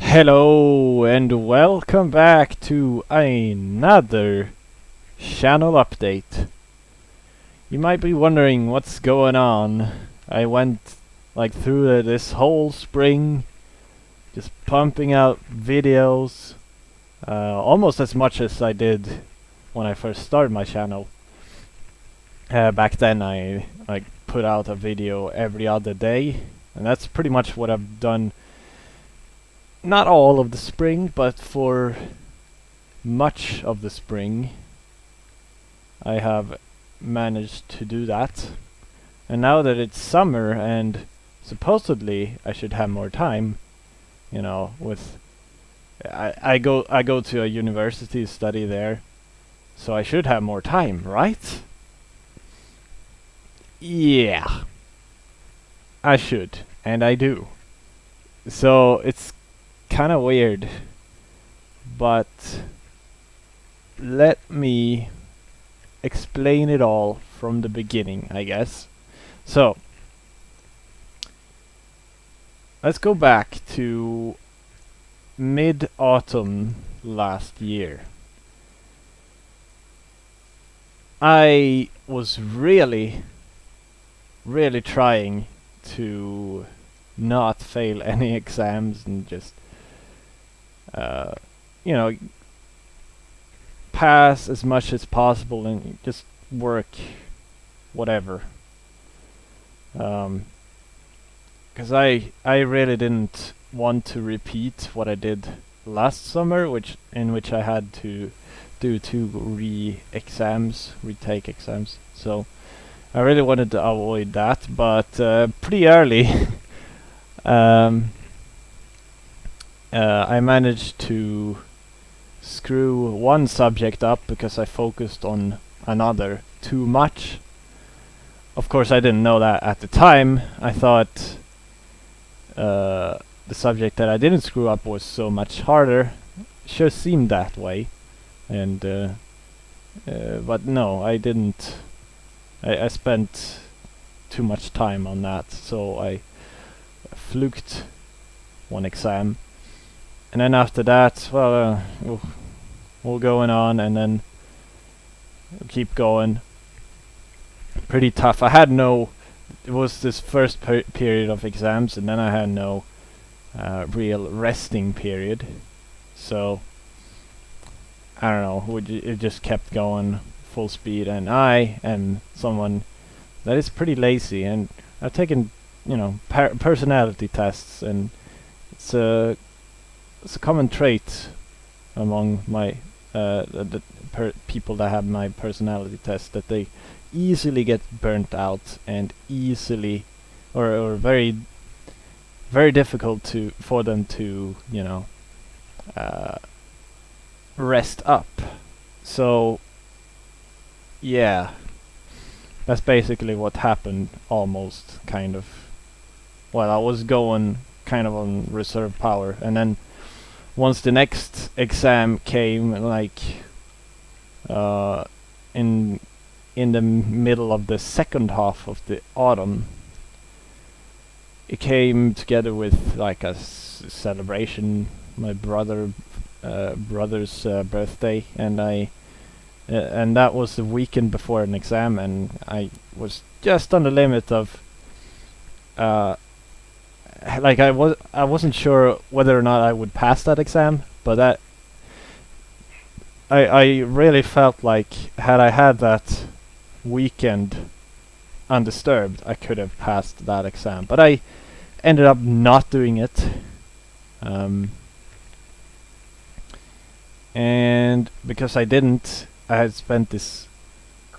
Hello and welcome back to another channel update. You might be wondering what's going on. I went through this whole spring just pumping out videos, almost as much as I did when I first started my channel. Back then I put out a video every other day, and that's pretty much what I've done. Not all of the spring, but for much of the spring I have managed to do that. And now that it's summer and supposedly I should have more time, you know, with I go to a university to study there, so I should have more time, right? Yeah, I should, and I do. So it's kind of weird, but let me explain it all from the beginning, I guess. So let's go back to mid-autumn last year. I was really trying to not fail any exams and just you know, pass as much as possible and just work whatever. 'Cause I really didn't want to repeat what I did last summer, in which I had to do two retake exams. So I really wanted to avoid that, but pretty early I managed to screw one subject up because I focused on another too much. Of course, I didn't know that at the time. I thought the subject that I didn't screw up was so much harder. Sure seemed that way, and but no, I didn't. I spent too much time on that, so I fluked one exam. And then after that, well, we're going on, and then we'll keep going. Pretty tough. It was this first period of exams, and then I had no real resting period. So, I don't know, it just kept going full speed, and I am someone that is pretty lazy, and I've taken, personality tests, and it's a common trait among my the people that have my personality test, that they easily get burnt out and easily or very difficult for them to rest up. So yeah, that's basically what happened, almost, kind of. Well, I was going kind of on reserve power, and then once the next exam came, in the middle of the second half of the autumn, it came together with a celebration, my brother's birthday, and and that was the weekend before an exam, and I was just on the limit of I wasn't sure whether or not I would pass that exam, but that I really felt like, had I had that weekend undisturbed, I could have passed that exam. But I ended up not doing it, and because I didn't, I had spent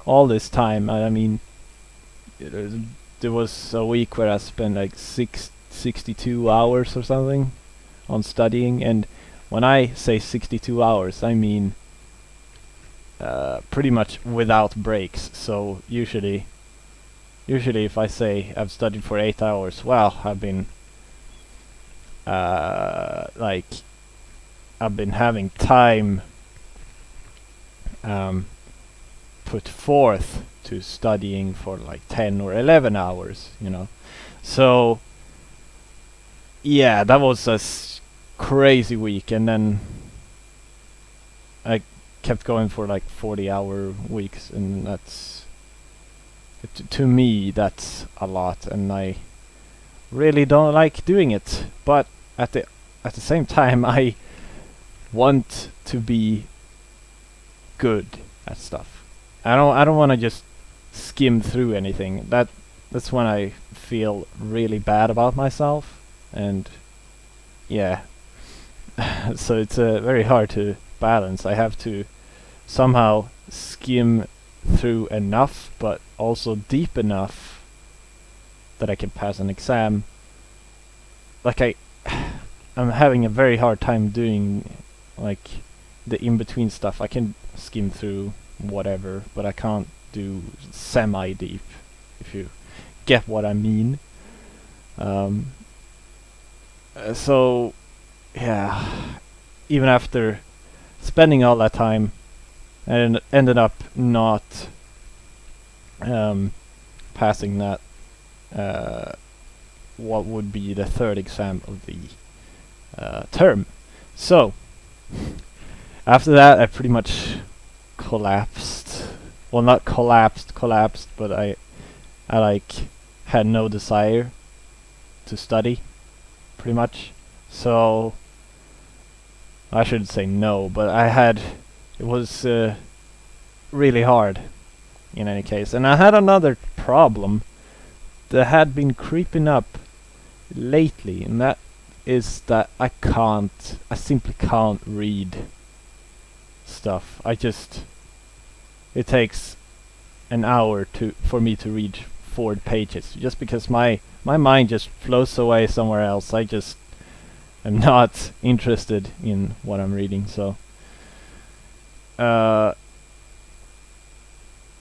all this time. I mean, there was a week where I spent 62 hours or something on studying, and when I say 62 hours, I mean pretty much without breaks. So usually if I say I've studied for 8 hours, well, I've been having time put forth to studying for 10 or 11 hours, So yeah, that was crazy week, and then I kept going for like 40-hour weeks, and that's to me that's a lot, and I really don't like doing it. But at the same time, I want to be good at stuff. I don't want to just skim through anything. That's when I feel really bad about myself, and yeah. So it's very hard to balance. I have to somehow skim through enough, but also deep enough that I can pass an exam. Like I'm having a very hard time doing like the in-between stuff. I can skim through whatever, but I can't do semi-deep, if you get what I mean. So yeah, even after spending all that time, and ended up not passing that what would be the third exam of the term. So after that, I pretty much collapsed. Well, not collapsed, but I like had no desire to study, pretty much. So I shouldn't say no, but it was really hard in any case. And I had another problem that had been creeping up lately, and that is that I simply can't read stuff. It takes an hour for me to read 4 pages, just because my mind just flows away somewhere else. I'm not interested in what I'm reading, so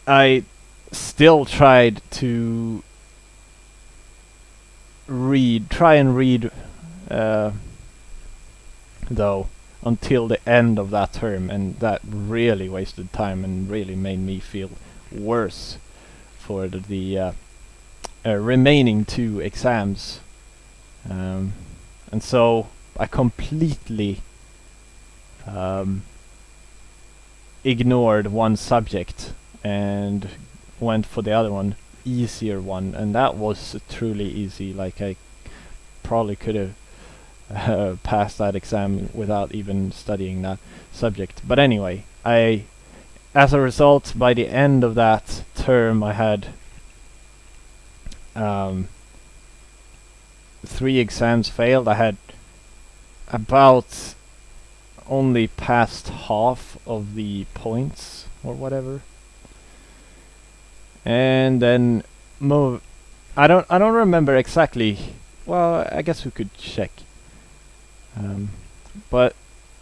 I still tried to try and read though, until the end of that term, and that really wasted time and really made me feel worse for the remaining 2 exams. And so I completely ignored one subject and went for the other one, easier one, and that was truly easy. Like, I probably could have passed that exam without even studying that subject. But anyway, as a result, by the end of that term, I had 3 exams failed. I had about only passed half of the points or whatever, and then I don't remember exactly. Well, I guess we could check, but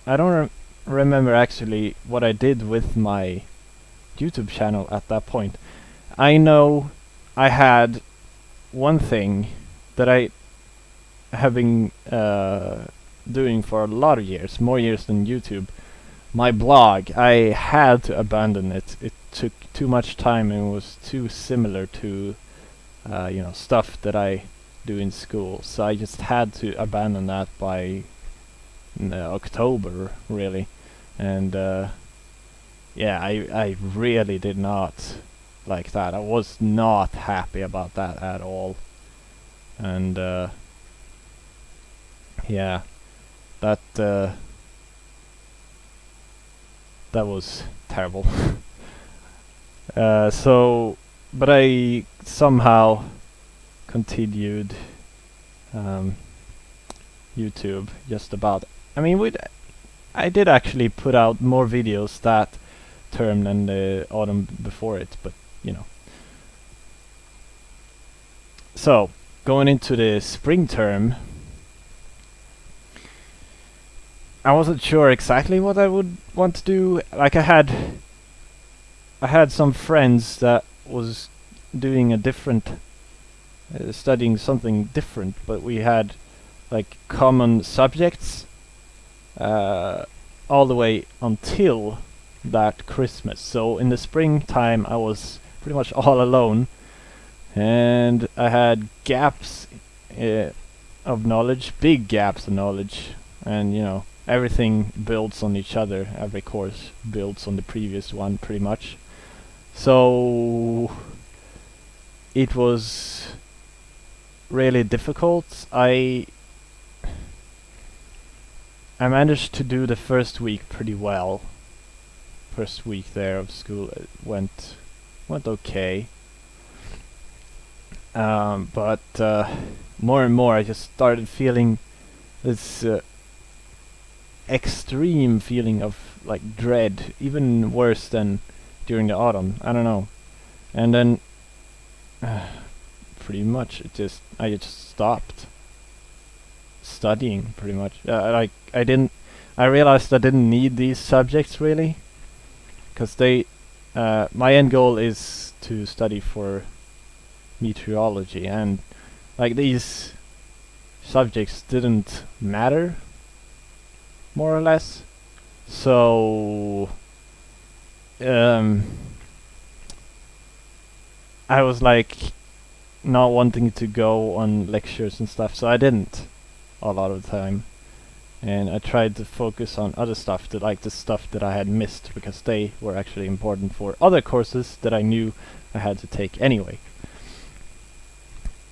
I don't remember actually what I did with my YouTube channel at that point. I know I had one thing that I have been doing for a lot of years, more years than YouTube. My blog, I had to abandon it. It took too much time and was too similar to stuff that I do in school. So I just had to abandon that by October, really. And yeah, I really did not like that. I was not happy about that at all. And yeah, that was terrible. But I somehow continued YouTube just about. I mean, I did actually put out more videos that term than the autumn before it, but So, going into the spring term, I wasn't sure exactly what I would want to do. Like, I had some friends that was doing a different, studying something different, but we had like common subjects all the way until that Christmas. So in the springtime I was pretty much all alone, and I had gaps of knowledge, big gaps of knowledge. and you know, everything builds on each other. Every course builds on the previous one pretty much. So it was really difficult. I managed to do the first week pretty well. First week there of school, it went okay. But more and more I just started feeling this extreme feeling of like dread, even worse than during the autumn. I don't know. And then pretty much I just stopped studying pretty much. I realized I didn't need these subjects really, because my end goal is to study for meteorology, and like these subjects didn't matter more or less. So I was like not wanting to go on lectures and stuff, so I didn't a lot of the time. And I tried to focus on other stuff, like the stuff that I had missed, because they were actually important for other courses that I knew I had to take anyway.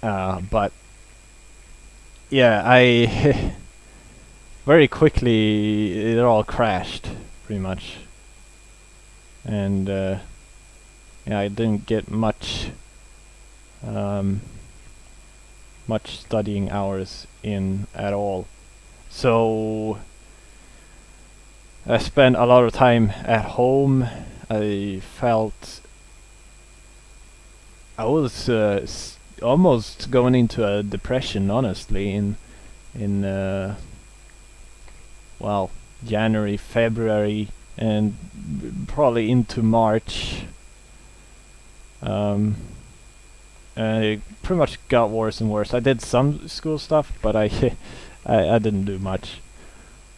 But yeah, I very quickly it all crashed pretty much, and yeah, I didn't get much studying hours in at all. So I spent a lot of time at home. I felt I was almost going into a depression, honestly, in well, January, February, and probably into March. It pretty much got worse and worse. I did some school stuff, but I I didn't do much.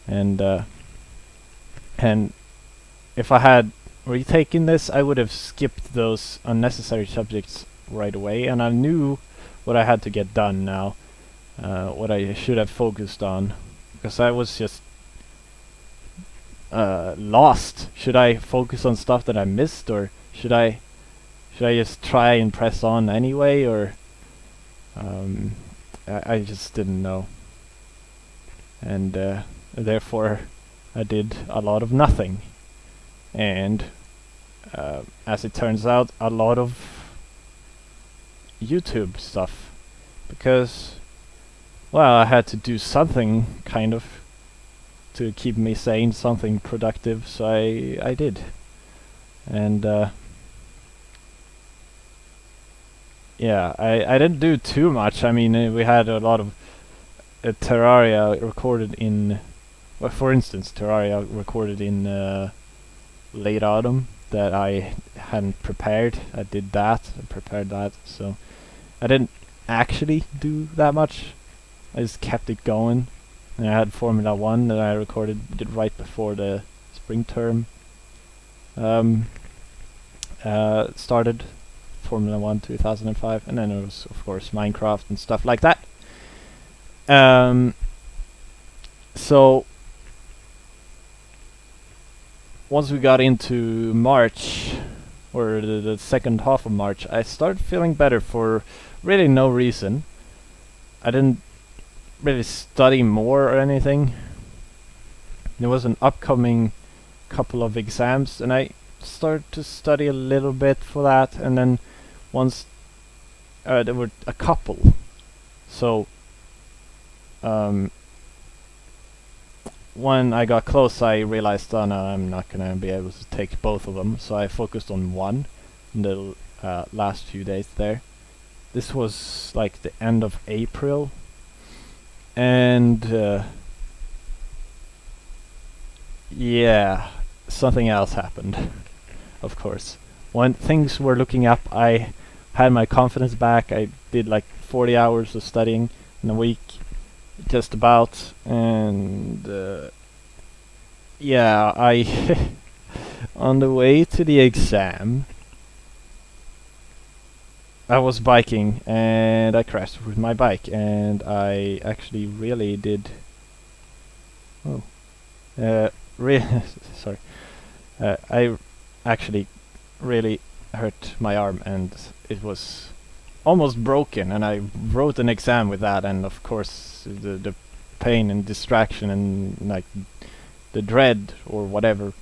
And if I had retaken this, I would have skipped those unnecessary subjects right away, and I knew what I had to get done now, what I should have focused on, because I was just lost. Should I focus on stuff that I missed, or should I just try and press on anyway, or I just didn't know. And therefore I did a lot of nothing, and as it turns out, a lot of YouTube stuff, because well, I had to do something kind of to keep me sane, something productive, so I did. And yeah, I didn't do too much. I mean, we had a lot of Terraria recorded in, well, for instance, Terraria recorded in late autumn that I hadn't prepared. I prepared that, so I didn't actually do that much. I just kept it going. And I had Formula 1 that I recorded right before the spring term started. Formula 1 2005, and then it was of course Minecraft and stuff like that. So once we got into March, or the second half of March, I started feeling better for really no reason. I didn't really study more or anything. There was an upcoming couple of exams, and I started to study a little bit for that, and then once there were a couple, so when I got close, I realized, oh no, I'm not gonna be able to take both of them, so I focused on one in the last few days there. This was like the end of April, and yeah, something else happened. Of course, when things were looking up, I had my confidence back. I did like 40 hours of studying in a week, just about, and yeah, I on the way to the exam, I was biking and I crashed with my bike, and I actually really did Oh. Really, sorry. I actually really hurt my arm, and it was almost broken. And I wrote an exam with that, and of course the pain and distraction and like the dread or whatever.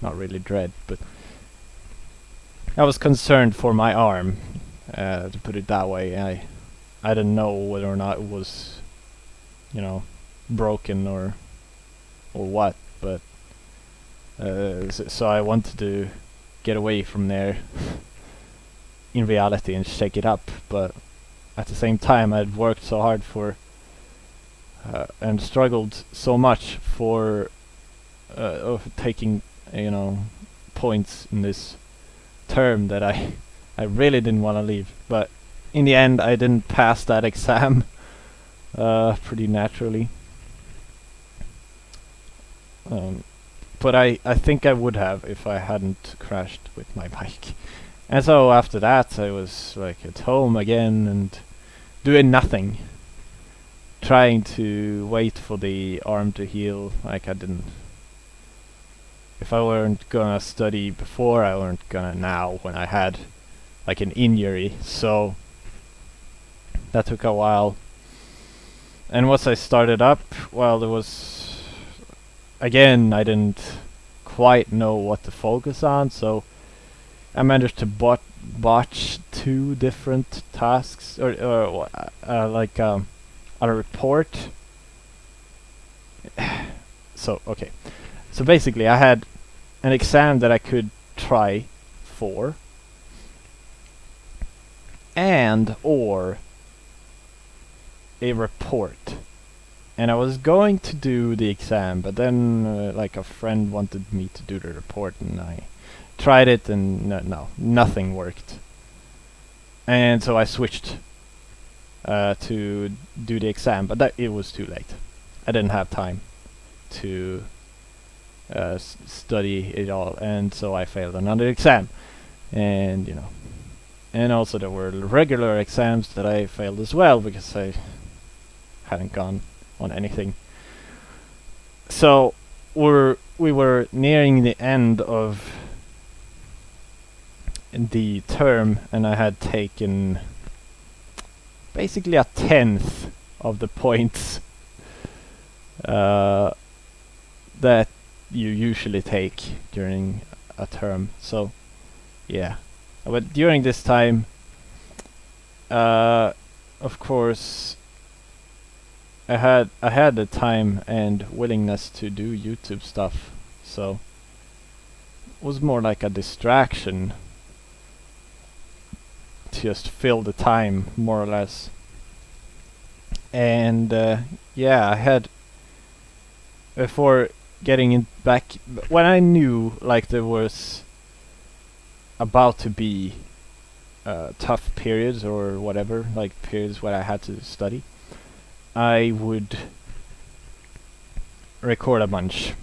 Not really dread, but I was concerned for my arm, to put it that way. I didn't know whether or not it was, you know, broken or what, but so I wanted to get away from there in reality and shake it up, but at the same time I'd worked so hard for and struggled so much for of taking, you know, points in this term that I really didn't want to leave. But in the end I didn't pass that exam pretty naturally. But I think I would have if I hadn't crashed with my bike. And so after that I was like at home again and doing nothing, trying to wait for the arm to heal. Like I didn't, if I weren't gonna study before, I weren't gonna now when I had like an injury. So that took a while. And once I started up, well, there was, again, I didn't quite know what to focus on, so I managed to botch 2 different tasks, or like a report. So, okay. So basically I had an exam that I could try for, and or a report. And I was going to do the exam, but then like a friend wanted me to do the report, and I tried it, and nothing worked. And so I switched to do the exam, but it was too late. I didn't have time to study it all, and so I failed another exam. And you know, and also there were regular exams that I failed as well because I hadn't gone on anything. So we were nearing the end of the term, and I had taken basically a 1/10 of the points that you usually take during a term. So yeah, but during this time, of course, I had the time and willingness to do YouTube stuff, so it was more like a distraction to just fill the time, more or less. And yeah, I had, before getting in back, when I knew like there was about to be tough periods or whatever, like periods where I had to study, I would record a bunch.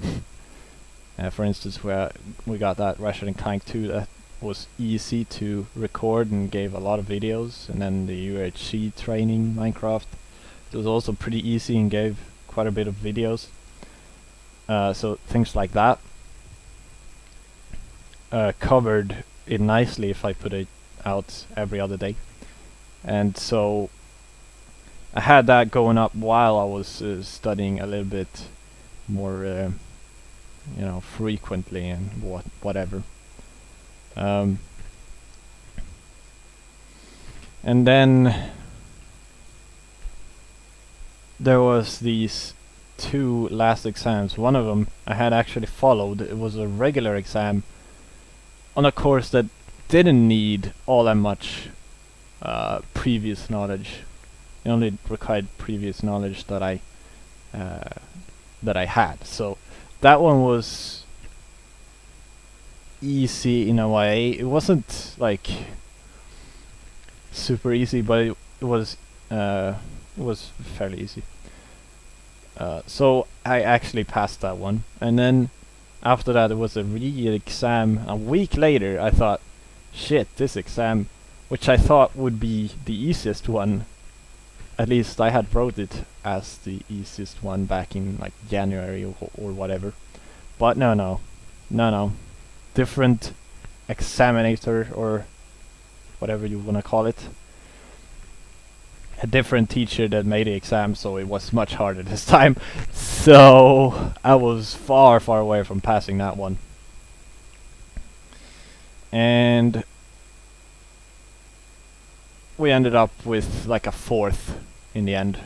For instance, where we got that Ratchet and Clank 2 that was easy to record and gave a lot of videos, and then the UHC training Minecraft, it was also pretty easy and gave quite a bit of videos. So things like that covered it nicely if I put it out every other day. And so I had that going up while I was studying a little bit more, you know, frequently and whatever. And then there was these 2 last exams. One of them I had actually followed. It was a regular exam on a course that didn't need all that much previous knowledge. It only required previous knowledge that I had. So that one was easy in a way. It wasn't like super easy, but it was fairly easy. So I actually passed that one, and then after that it was a real exam a week later. I thought, shit, this exam, which I thought would be the easiest one, At least I had wrote it as the easiest one back in like January or whatever. But no. Different examinator or whatever you wanna call it. A different teacher that made the exam, so it was much harder this time. So I was far away from passing that one. And we ended up with like a fourth in the end.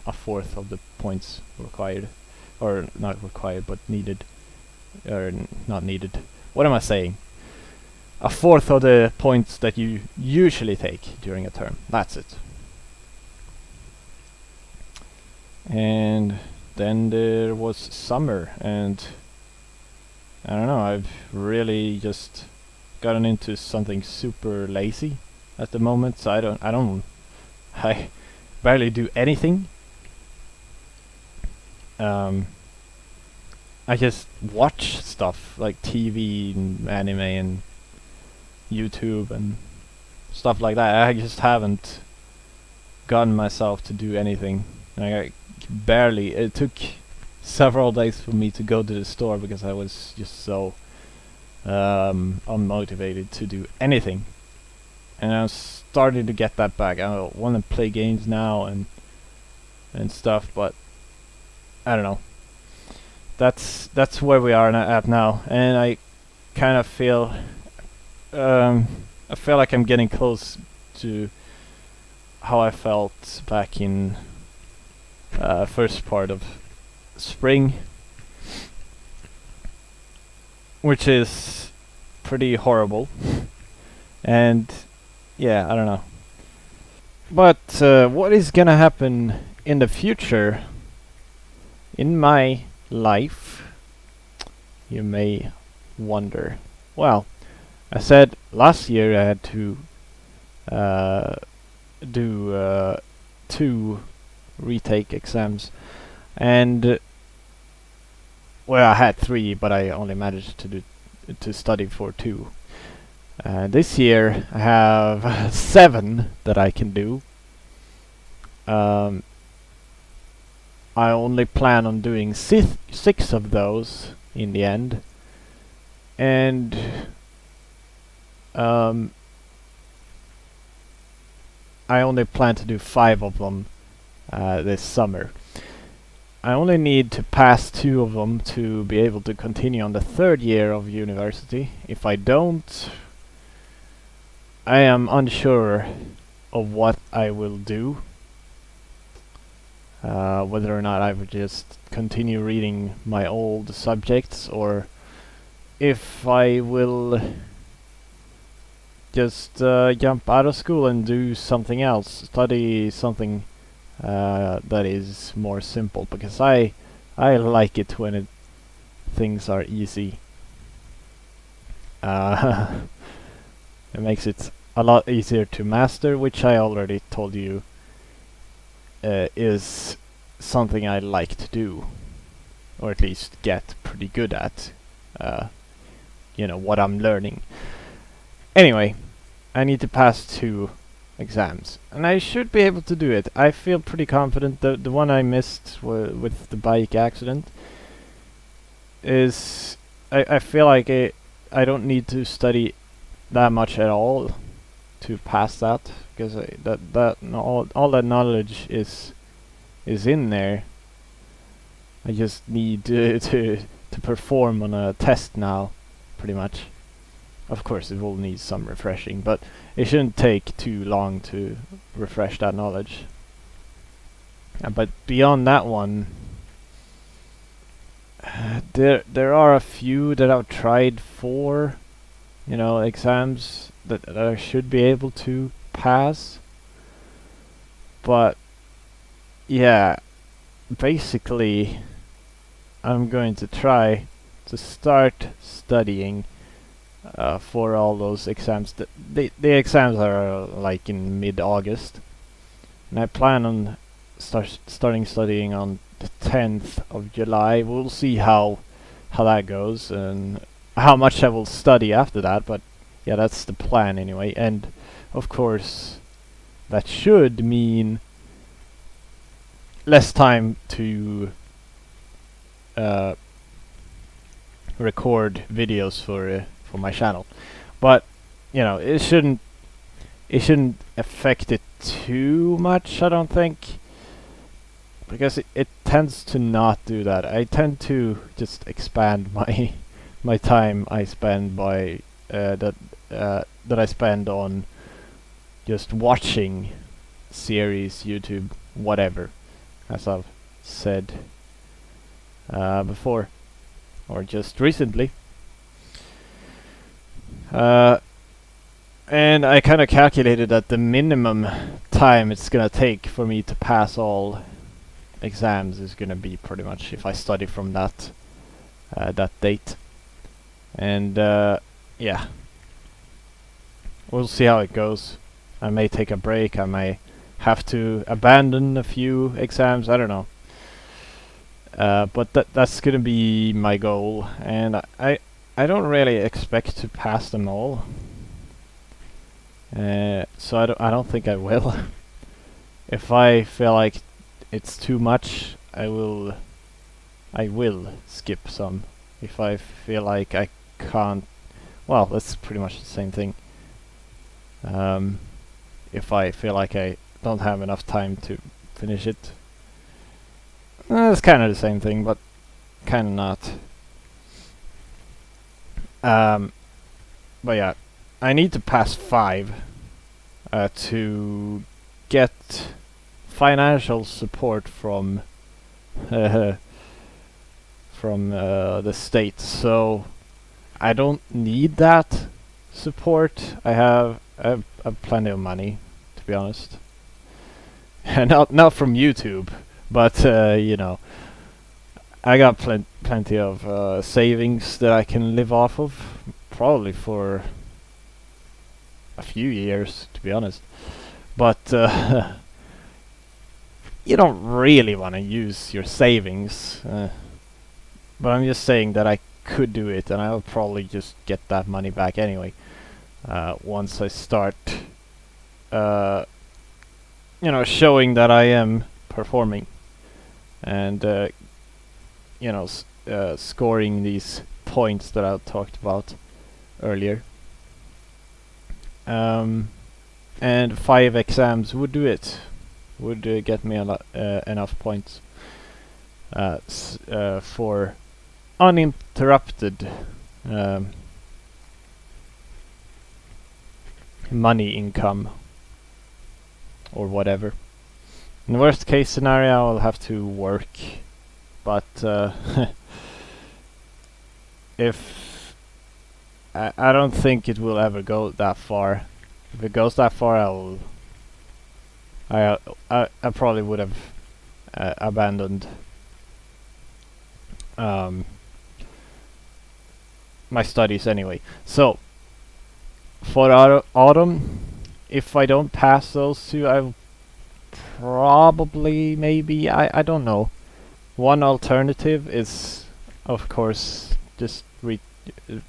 A fourth of the points required. Or not required, but needed. Or not needed. What am I saying? A fourth of the points that you usually take during a term. That's it. And then there was summer, and I don't know, I've really just gotten into something super lazy at the moment, so I barely do anything. I just watch stuff like TV and anime and YouTube and stuff like that. I just haven't gotten myself to do anything. I barely. It took several days for me to go to the store because I was just so unmotivated to do anything. And I'm starting to get that back. I want to play games now and stuff, but I don't know. That's where we are at now, and I kind of feel I feel like I'm getting close to how I felt back in first part of spring, which is pretty horrible. And yeah, I don't know. But what is gonna happen in the future in my life, you may wonder. Well, I said last year I had to do 2 retake exams, and well, I had 3, but I only managed to study for 2. This year I have 7 that I can do. I only plan on doing 6 of those in the end, and I only plan to do 5 of them this summer. I only need to pass 2 of them to be able to continue on the 3rd year of university. If I don't, I am unsure of what I will do. Whether or not I would just continue reading my old subjects, or if I will just jump out of school and do something else, study something that is more simple, because I like it when things are easy. It makes it a lot easier to master, which I already told you is something I like to do, or at least get pretty good at. You know what I'm learning. Anyway, I need to pass 2 exams, and I should be able to do it. I feel pretty confident. The one I missed with the bike accident is I feel like I don't need to study that much at all to pass that, because all that knowledge is in there. I just need to perform on a test now, pretty much. Of course, it will need some refreshing, but it shouldn't take too long to refresh that knowledge. But beyond that one, there are a few that I've tried for, exams that I should be able to pass. But yeah, basically, I'm going to try to start studying for all those exams. The exams are like in mid-August, and I plan on starting studying on the 10th of July. We'll see how that goes and how much I will study after that, but yeah, that's the plan anyway. And of course, that should mean less time to record videos for my channel. But you know, it shouldn't affect it too much, I don't think, because it tends to not do that. I tend to just expand my my time I spend by that I spend on just watching series, YouTube, whatever, as I've said before, or just recently. And I kind of calculated that the minimum time it's gonna take for me to pass all exams is gonna be pretty much if I study from that date. And yeah, we'll see how it goes. I may take a break. I may have to abandon a few exams. I don't know. But that's gonna be my goal, and I don't really expect to pass them all. So I don't think I will. If I feel like it's too much, I will skip some. If I feel like I can't, well, that's pretty much the same thing. If I feel like I don't have enough time to finish it, it's kind of the same thing, but kind of not. But yeah, I need to pass 5 to get financial support from the state. So I don't need that support. I have plenty of money, to be honest. Not from YouTube, but you know, I got plenty of savings that I can live off of, probably for a few years, to be honest. But you don't really want to use your savings. But I'm just saying that I could do it, and I'll probably just get that money back anyway. Once I start, you know, showing that I am performing, and you know, scoring these points that I talked about earlier. And 5 exams would do it. Would get me enough points for uninterrupted money income or whatever. In the worst case scenario, I'll have to work, but if I don't think it will ever go that far. If it goes that far, I probably would have abandoned my studies anyway. So for autumn, if I don't pass those 2, I will probably, maybe, I don't know. One alternative is, of course, just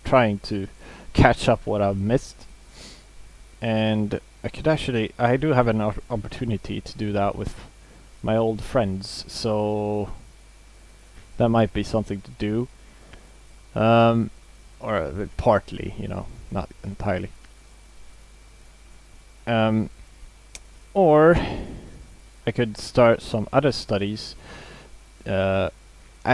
trying to catch up what I've missed. And I do have an opportunity to do that with my old friends, so that might be something to do. Or partly, you know, not entirely. Or I could start some other studies. I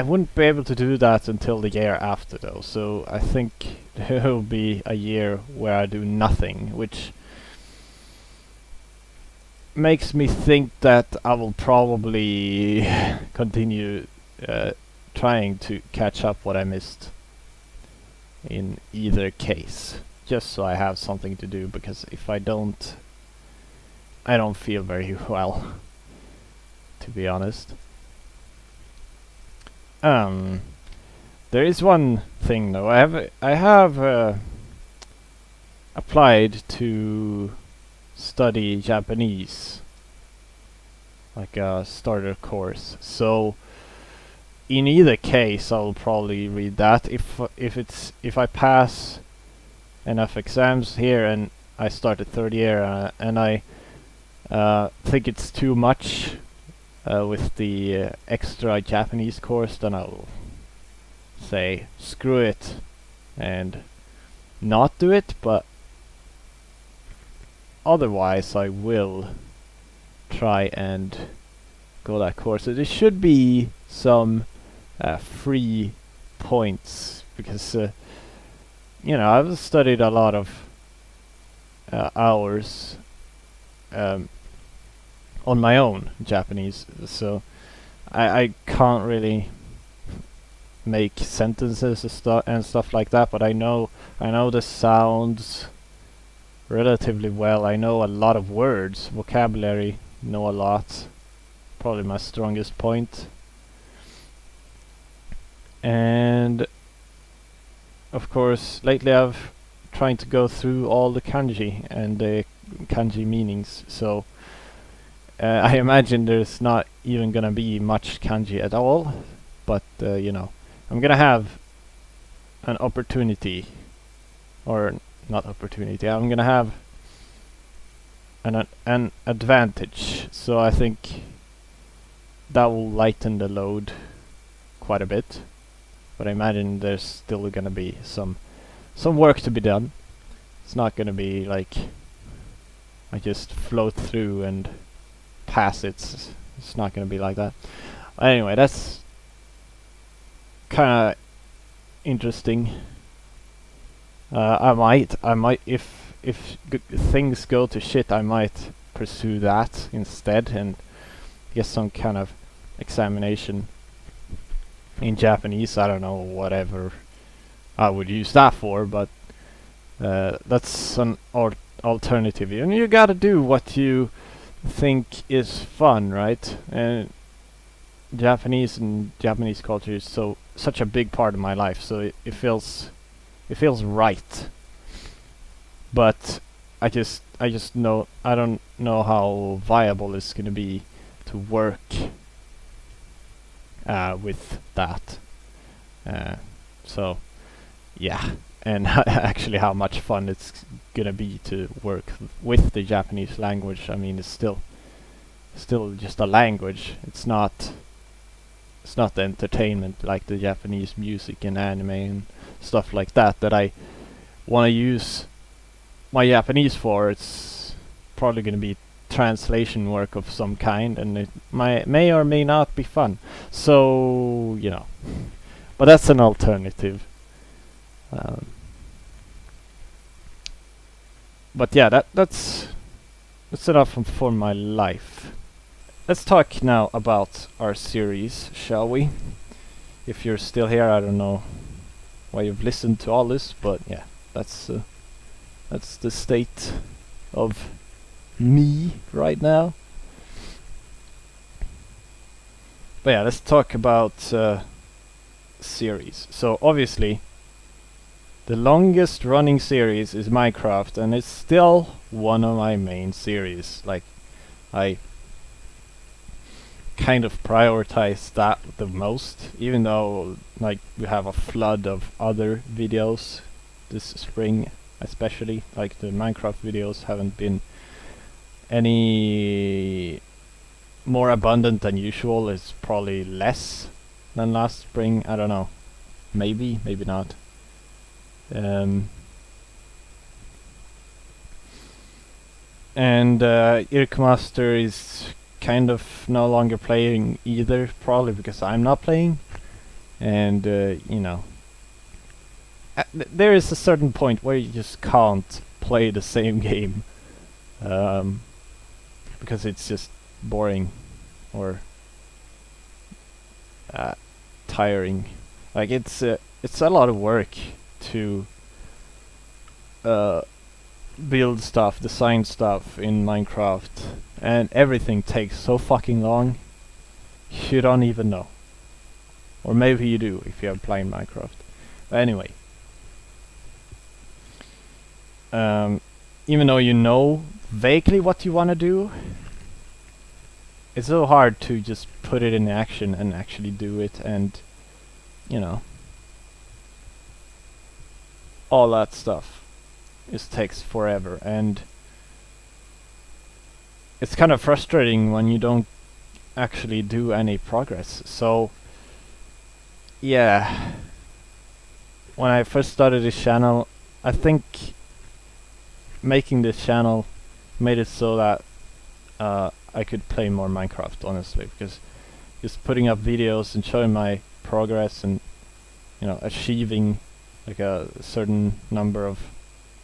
wouldn't be able to do that until the year after, though, so I think there will be a year where I do nothing, which makes me think that I will probably continue trying to catch up what I missed in either case, just so I have something to do, because if I don't, I don't feel very well, to be honest. There is one thing though. I have applied to study Japanese, like a starter course. So in either case, I'll probably read that. If I pass enough exams here and I start the 3rd year and I think it's too much with the extra Japanese course, then I'll say screw it and not do it, but otherwise I will try and go that course. So there should be some free points because I've studied a lot of hours on my own Japanese, so I can't really make sentences and stuff like that, but I know the sounds relatively well. I know a lot of words, vocabulary, know a lot. Probably my strongest point. And of course, lately I've trying to go through all the kanji and the kanji meanings, so I imagine there's not even gonna be much kanji at all, but I'm gonna have an opportunity, or not opportunity, I'm gonna have an advantage, so I think that will lighten the load quite a bit, but I imagine there's still gonna be some work to be done. It's not gonna be like I just float through and pass it. It's not gonna be like that. Anyway, that's kind of interesting. I might if things go to shit, I might pursue that instead and get some kind of examination in Japanese. I don't know, whatever I would use that for, but that's an alternative. And you gotta do what you think is fun, right? And Japanese and Japanese culture is such a big part of my life, so it feels right. But I just know I don't know how viable it's gonna be to work with that. So yeah, and actually how much fun it's gonna be to work with the Japanese language. I mean, it's still just a language. It's not the entertainment like the Japanese music and anime and stuff like that I want to use my Japanese for. It's probably gonna be translation work of some kind, and it may or may not be fun. So but that's an alternative. But yeah, that's enough for my life. Let's talk now about our series, shall we? If you're still here, I don't know why you've listened to all this, but yeah, that's the state of me right now. But yeah, let's talk about series. So obviously the longest running series is Minecraft, and it's still one of my main series. Like, I kind of prioritize that the most, even though like we have a flood of other videos this spring, especially. Like, the Minecraft videos haven't been any more abundant than usual. It's probably less than last spring. I don't know, maybe not. And Irkmaster is kind of no longer playing either, probably because I'm not playing. And there is a certain point where you just can't play the same game because it's just boring or tiring. Like, it's a lot of work to build stuff, design stuff in Minecraft, and everything takes so fucking long. You don't even know, or maybe you do if you have played Minecraft. But anyway, even though you know vaguely what you want to do, it's so hard to just put it in action and actually do it, and all that stuff. It takes forever, and it's kind of frustrating when you don't actually do any progress. So yeah, when I first started this channel, I think making this channel made it so that I could play more Minecraft, honestly, because just putting up videos and showing my progress and, you know, achieving like a certain number of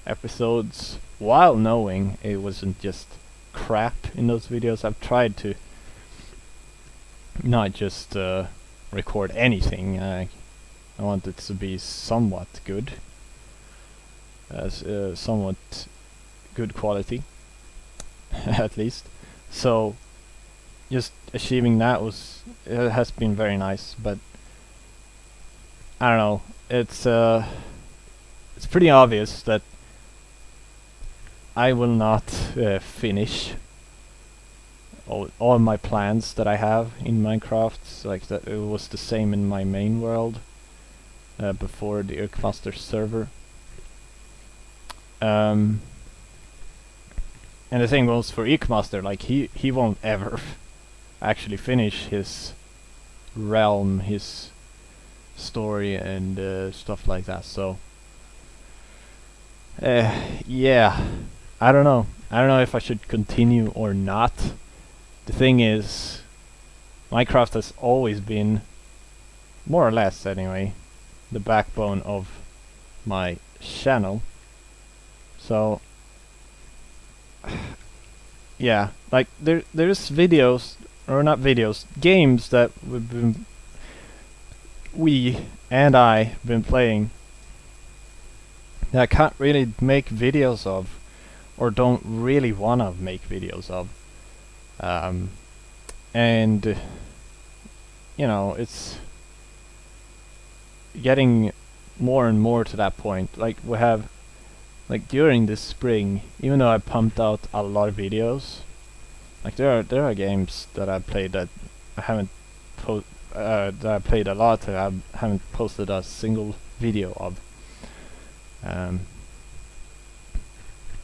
episodes while knowing it wasn't just crap in those videos. I've tried to not just record anything. I want it to be somewhat good, as somewhat good quality at least. So just achieving that has been very nice, but I don't know, it's pretty obvious that I will not finish all my plans that I have in Minecraft. Like that, it was the same in my main world before the Urkmaster server. And the same goes for Urkmaster. Like he won't ever actually finish his realm, his story, and stuff like that. So yeah, I don't know. I don't know if I should continue or not. The thing is, Minecraft has always been, more or less anyway, the backbone of my channel. So yeah, like there's videos, or not videos, games that we and I been playing that I can't really make videos of, or don't really wanna make videos of. And you know, it's getting more and more to that point. Like we have, like during this spring, even though I pumped out a lot of videos, like there are games that I played that I haven't that I played a lot that I haven't posted a single video of.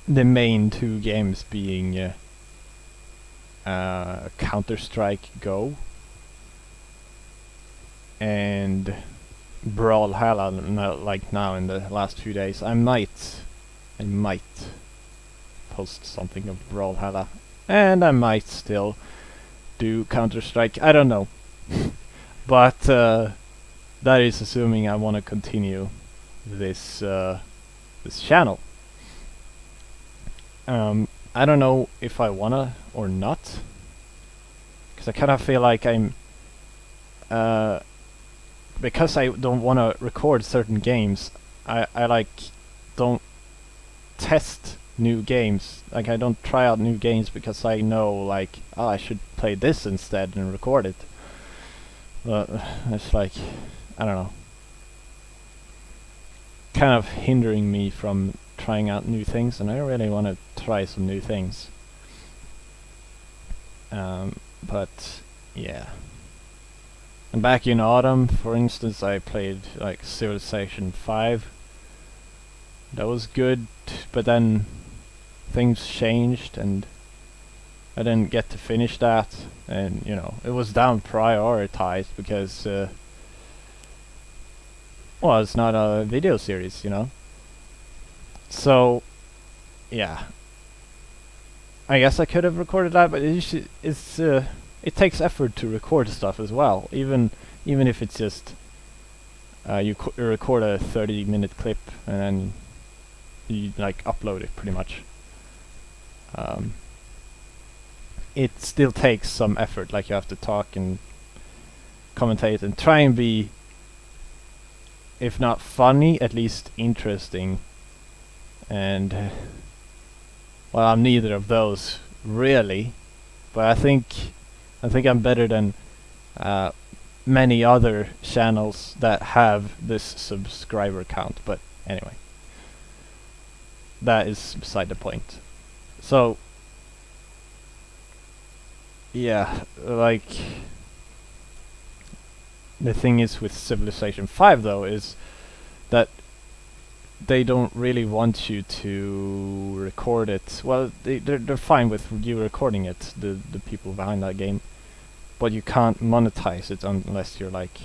The main two games being Counter-Strike Go and Brawlhalla. Like now in the last few days, I might post something of Brawlhalla, and I might still do Counter-Strike. I don't know, but that is assuming I want to continue this this channel. I don't know if I wanna or not, because I kind of feel like I'm because I don't want to record certain games. I like don't test new games. Like I don't try out new games because I know, like, oh, I should play this instead and record it. But it's like, I don't know, kind of hindering me from trying out new things, and I really want to try some new things. But yeah. And back in autumn, for instance, I played like Civilization 5. That was good, but then things changed and I didn't get to finish that, and you know, it was down prioritized because well, it's not a video series, you know. So yeah, I guess I could have recorded that, but it takes effort to record stuff as well, even if it's just you record a 30-minute clip and then you like upload it pretty much. It still takes some effort, like you have to talk and commentate and try and be, if not funny, at least interesting. And well, I'm neither of those really, but I think I'm better than many other channels that have this subscriber count. But anyway, that is beside the point. So yeah, like the thing is with Civilization 5 though is that they don't really want you to record it. Well, they're fine with you recording it, the people behind that game, but you can't monetize it unless you're like,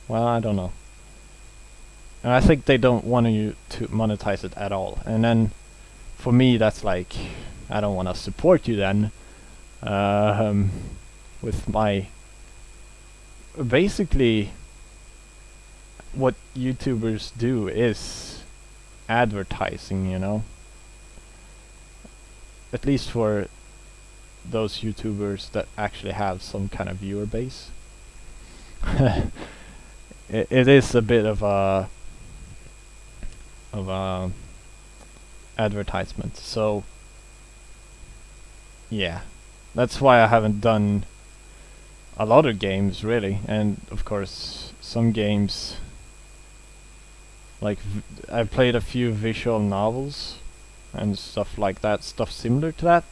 well, I don't know. And I think they don't want you to monetize it at all. And then for me, that's like, I don't want to support you then. With my basically what YouTubers do is advertising, you know. At least for those YouTubers that actually have some kind of viewer base. It is a bit of a advertisement. So yeah, that's why I haven't done a lot of games really, and of course some games like I played a few visual novels and stuff like that, stuff similar to that,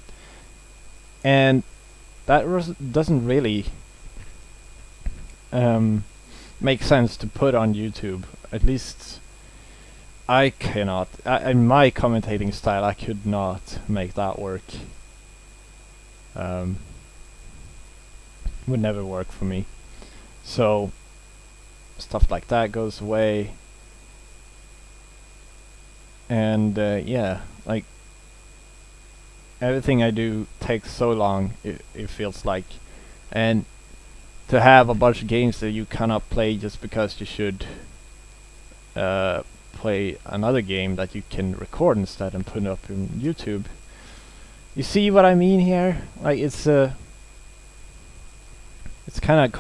and that doesn't really make sense to put on YouTube. At least I cannot. In my commentating style, I could not make that work. Would never work for me. So stuff like that goes away. And yeah, like everything I do takes so long, it feels like. And to have a bunch of games that you cannot play just because you should play another game that you can record instead and put up on YouTube. You see what I mean here? Like it's kind of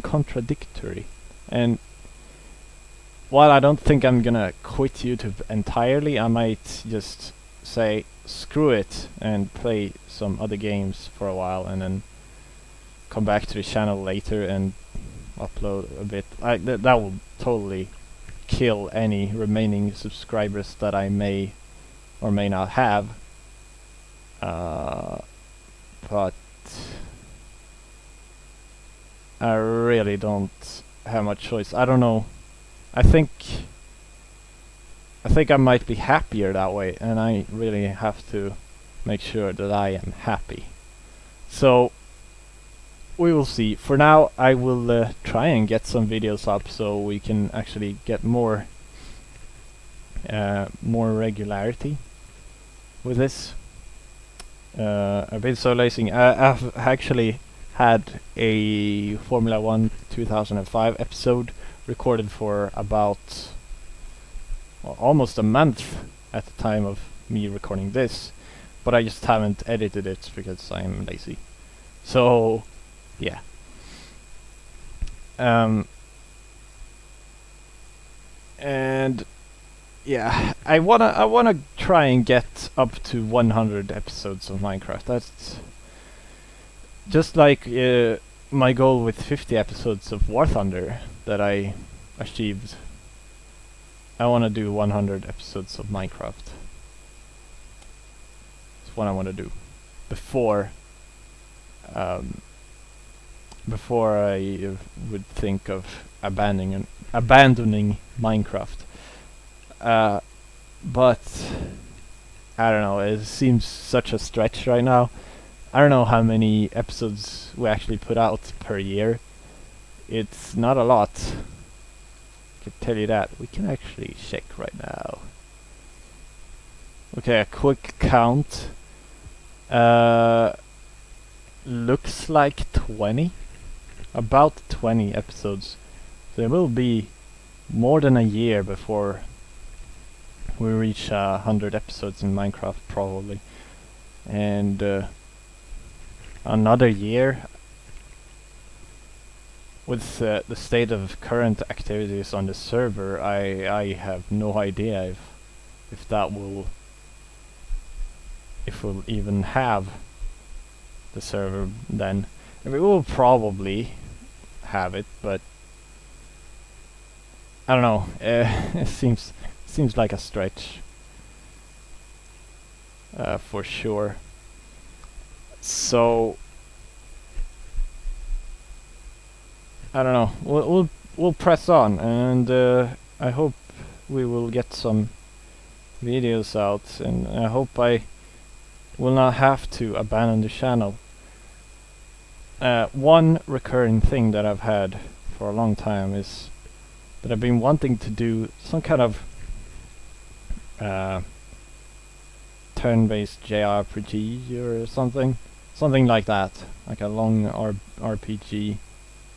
contradictory. And while I don't think I'm gonna quit YouTube entirely, I might just say screw it and play some other games for a while and then come back to the channel later and upload a bit. That will totally kill any remaining subscribers that I may or may not have. But I really don't have much choice. I don't know. I think I might be happier that way, and I really have to make sure that I am happy. So we will see. For now, I will try and get some videos up so we can actually get more regularity with this. I've been so lazy. I've actually had a Formula 1 2005 episode recorded for about almost a month at the time of me recording this, but I just haven't edited it because I'm lazy. So yeah. And yeah, I wanna try and get up to 100 episodes of Minecraft. That's just like my goal with 50 episodes of War Thunder that I achieved. I wanna do 100 episodes of Minecraft. That's what I wanna do before I would think of abandoning Minecraft. But I don't know, it seems such a stretch right now. I don't know how many episodes we actually put out per year. It's not a lot. I can tell you that. We can actually check right now. Okay, a quick count. Looks like 20. About 20 episodes. There will be more than a year before we reach 100 episodes in Minecraft, probably. And another year, with the state of current activities on the server, I have no idea if we'll even have the server then. I mean, we will probably have it, but I don't know. It seems like a stretch, for sure. So I don't know. We'll press on, and I hope we will get some videos out, and I hope I will not have to abandon the channel. one recurring thing that I've had for a long time is that I've been wanting to do some kind of turn-based JRPG or something like that, like a long RPG,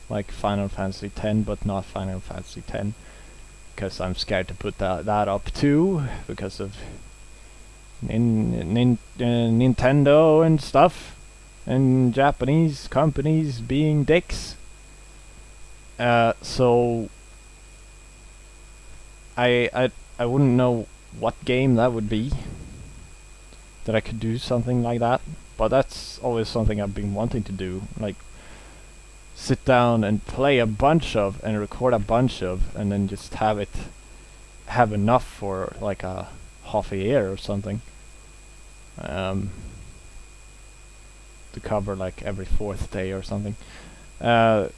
like Final Fantasy X, but not Final Fantasy X, because I'm scared to put that up too, because of Nintendo and stuff, and Japanese companies being dicks. So I wouldn't know what game that would be that I could do something like that, but that's always something I've been wanting to do, like sit down and play a bunch of and record a bunch of, and then just have enough for like a half a year or something, to cover like every 4th day or something, and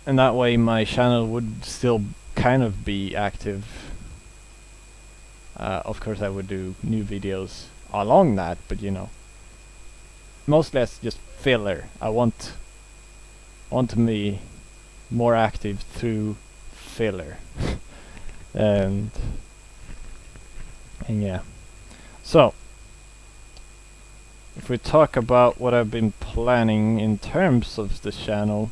that way my channel would still kind of be active. Of course I would do new videos along that, but you know, mostly it's just filler. I want to be more active through filler. and yeah, so if we talk about what I've been planning in terms of the channel,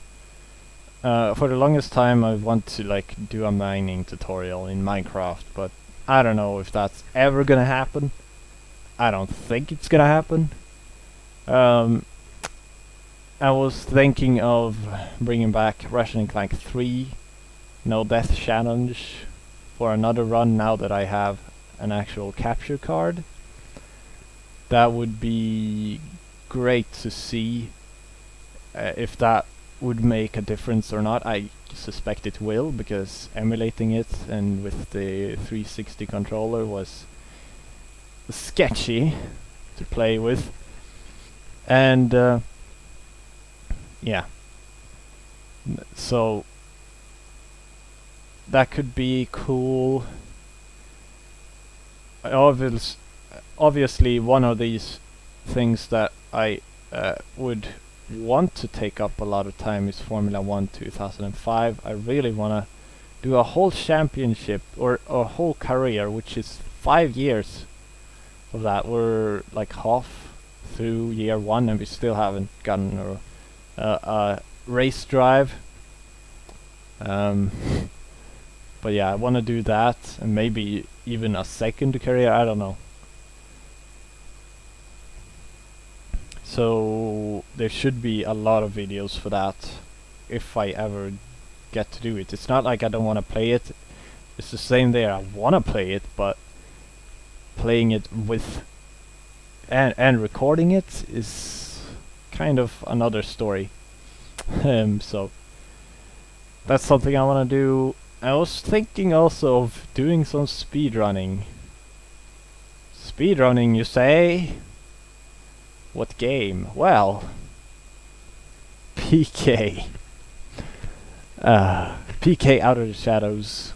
for the longest time I want to like do a mining tutorial in Minecraft, but I don't know if that's ever gonna happen. I don't think it's gonna happen. I was thinking of bringing back Ratchet and Clank 3 No Death Challenge for another run now that I have an actual capture card. That would be great to see if that would make a difference or not. I suspect it will, because emulating it and with the 360 controller was sketchy to play with. And yeah, so that could be cool. Obviously one of these things that I would want to take up a lot of time is Formula 1 2005. I really want to do a whole championship or a whole career, which is 5 years of that. We're like half through year 1 and we still haven't gotten a race drive. But yeah, I want to do that, and maybe even a second career, I don't know. So there should be a lot of videos for that if I ever get to do it. It's not like I don't want to play it. It's the same there. I want to play it, but playing it with and recording it is kind of another story. So that's something I want to do. I was thinking also of doing some speedrunning. Speedrunning, you say? What game? Well, PK. PK Out of the Shadows.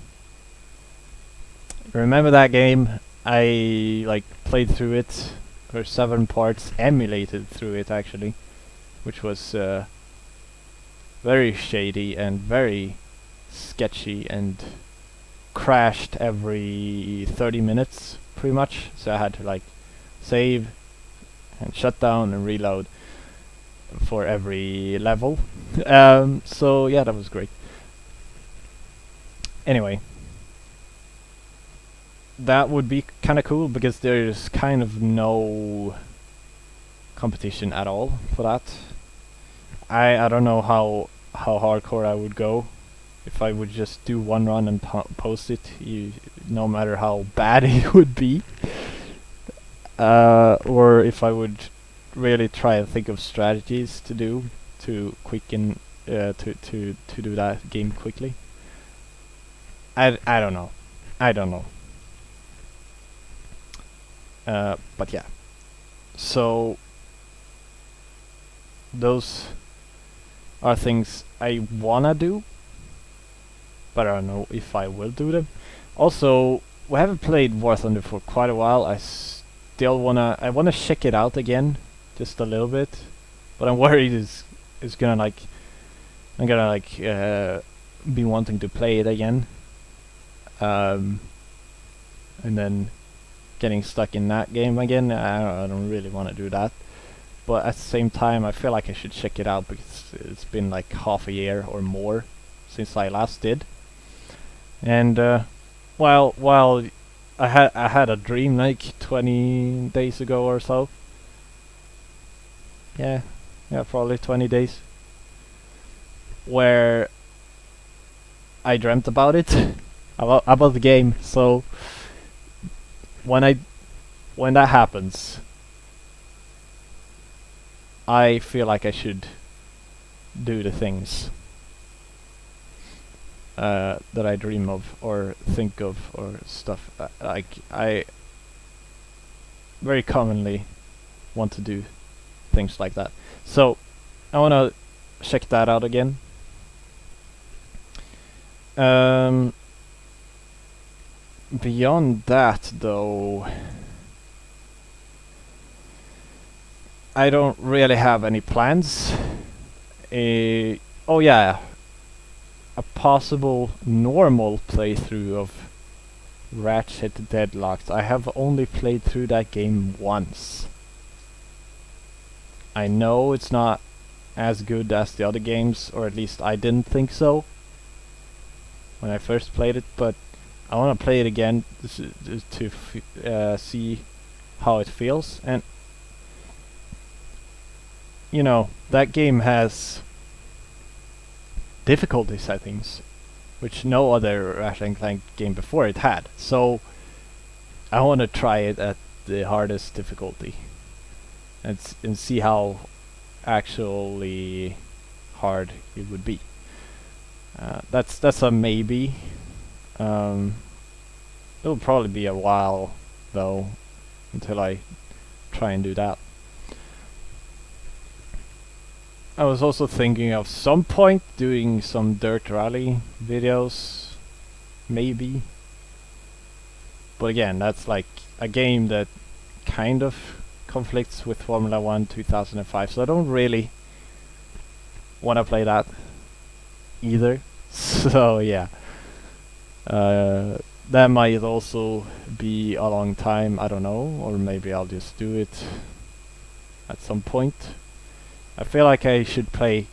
Remember that game? I like played through it for 7 parts, emulated through it actually, which was very shady and very sketchy and crashed every 30 minutes pretty much, so I had to like save and shut down and reload for every level. So yeah, that was great. Anyway, that would be kind of cool because there's kind of no competition at all for that. I don't know how hardcore I would go if I would just do one run and post it, no matter how bad it would be. Or if I would really try and think of strategies to do to quicken to do that game quickly. I don't know. But yeah. So those are things I wanna do, but I don't know if I will do them. Also, we haven't played War Thunder for quite a while. I wanna check it out again, just a little bit, but I'm worried is gonna like, I'm gonna like be wanting to play it again, and then getting stuck in that game again. I don't really want to do that, but at the same time I feel like I should check it out because it's been like half a year or more since I last did. And while I had a dream like 20 days ago or so. Yeah, probably 20 days, where I dreamt about it, about the game. So when that happens, I feel like I should do the things that I dream of or think of or stuff. Like I very commonly want to do things like that. So I want to check that out again. Beyond that, though, I don't really have any plans. Oh yeah, a possible normal playthrough of Ratchet Deadlocked. I have only played through that game once. I know it's not as good as the other games, or at least I didn't think so when I first played it, but I want to play it again to see how it feels. And you know, that game has difficulty settings which no other Ratchet and Clank game before it had, so I want to try it at the hardest difficulty and see how actually hard it would be. That's a maybe. It'll probably be a while though until I try and do that. I was also thinking of some point doing some dirt rally videos, maybe. But again, that's like a game that kind of conflicts with Formula 1 2005, so I don't really want to play that either. So yeah, that might also be a long time, I don't know, or maybe I'll just do it at some point. I feel like I should play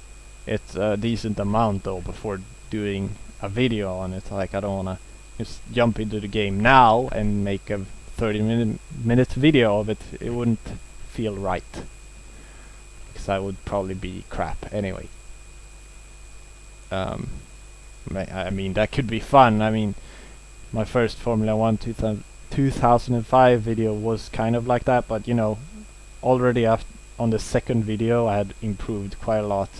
it a decent amount though before doing a video on it. Like I don't want to just jump into the game now and make a 30-minute video of it. It wouldn't feel right, because that would probably be crap anyway. I mean, that could be fun. I mean, my first Formula 1 2005 video was kind of like that, but you know, already on the second video I had improved quite a lot,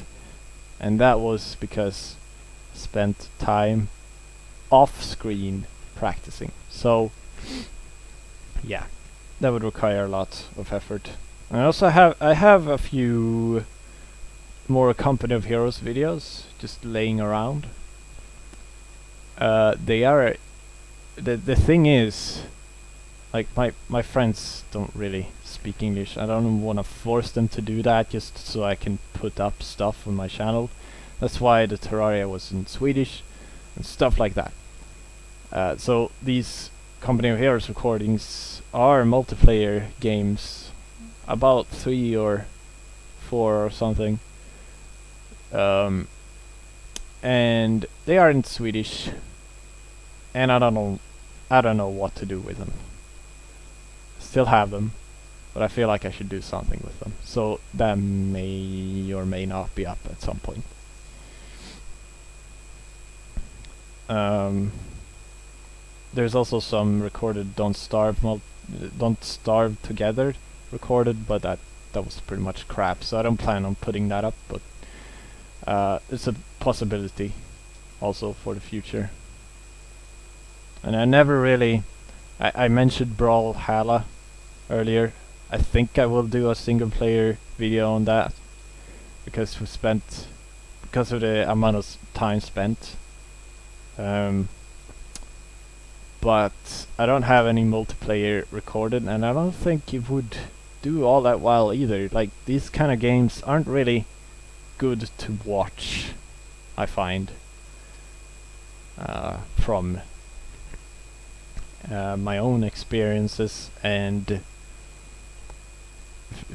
and that was because I spent time off screen practicing. So yeah, that would require a lot of effort. I also have a few more Company of Heroes videos just laying around. They are the thing is, like my friends don't really speak English. I don't want to force them to do that just so I can put up stuff on my channel. That's why the Terraria was in Swedish and stuff like that. So these Company of Heroes recordings are multiplayer games, about 3 or 4 or something, and they are in Swedish, and I don't know what to do with them. Still have them, but I feel like I should do something with them. So that may or may not be up at some point. There's also some recorded Don't Starve Together recorded, but that was pretty much crap, so I don't plan on putting that up, but it's a possibility also for the future. And I never really, I mentioned Brawlhalla earlier. I think I will do a single player video on that, because of the amount of time spent. But I don't have any multiplayer recorded, and I don't think it would do all that well either. Like, these kind of games aren't really good to watch, I find, from my own experiences and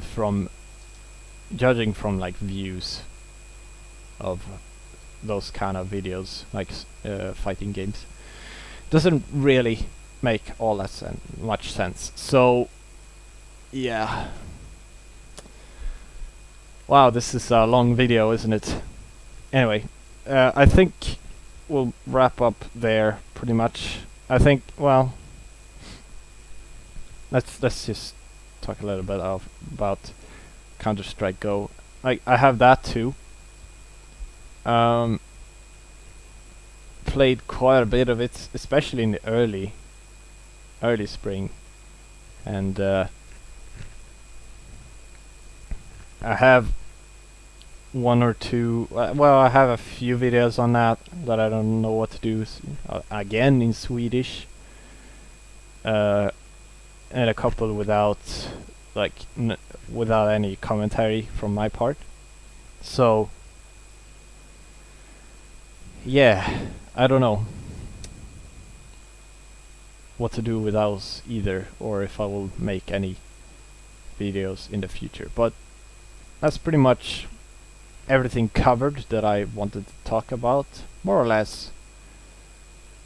from judging from like views of those kind of videos, like fighting games. Doesn't really make all that much sense. So yeah. Wow, this is a long video, isn't it? Anyway, I think we'll wrap up there pretty much. I think, well, let's just talk a little bit about Counter-Strike Go. Like, I have that too. Played quite a bit of it, especially in the early spring, and I have one or two. Well, I have a few videos on that I don't know what to do. Again in Swedish, and a couple without, like, without any commentary from my part. So yeah, I don't know what to do with those either, or if I will make any videos in the future. But that's pretty much everything covered that I wanted to talk about, more or less.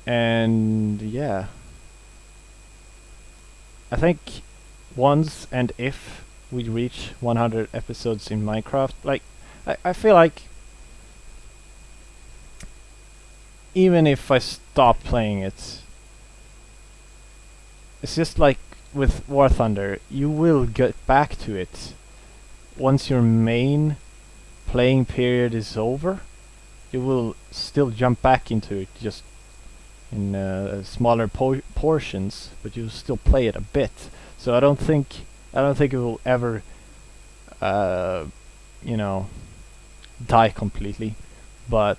And yeah, I think once and if we reach 100 episodes in Minecraft, like, I feel like even if I stop playing it, it's just like with War Thunder, you will get back to it once your main playing period is over. You will still jump back into it, just in smaller portions, but you'll still play it a bit. So I don't think it will ever, you know, die completely. But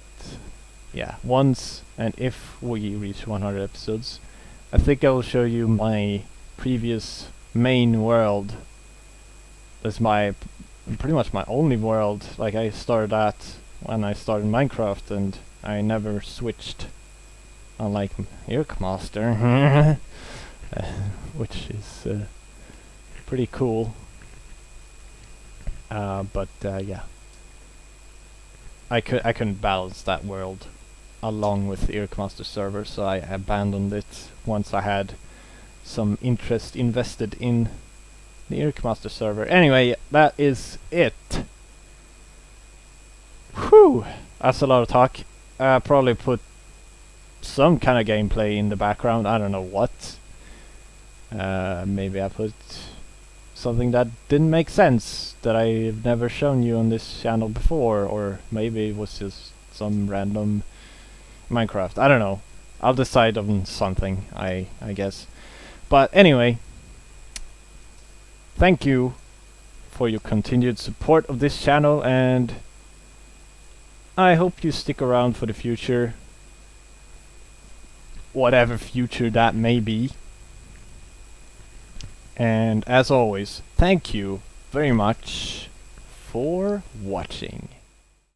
yeah, once and if we reach 100 episodes, I think I will show you my previous main world. That's my pretty much my only world. Like, I started that when I started Minecraft, and I never switched, unlike Murkenrahl, which is pretty cool. But yeah, I couldn't balance that world along with the Murkenrahl server, so I abandoned it once I had some interest invested in the Murkenrahl server. Anyway, that is it. Whew, that's a lot of talk. Probably put some kind of gameplay in the background. I don't know what. Maybe I put something that didn't make sense, that I've never shown you on this channel before, or maybe it was just some random Minecraft. I don't know. I'll decide on something, I guess. But anyway, thank you for your continued support of this channel, and I hope you stick around for the future, whatever future that may be. And as always, thank you very much for watching.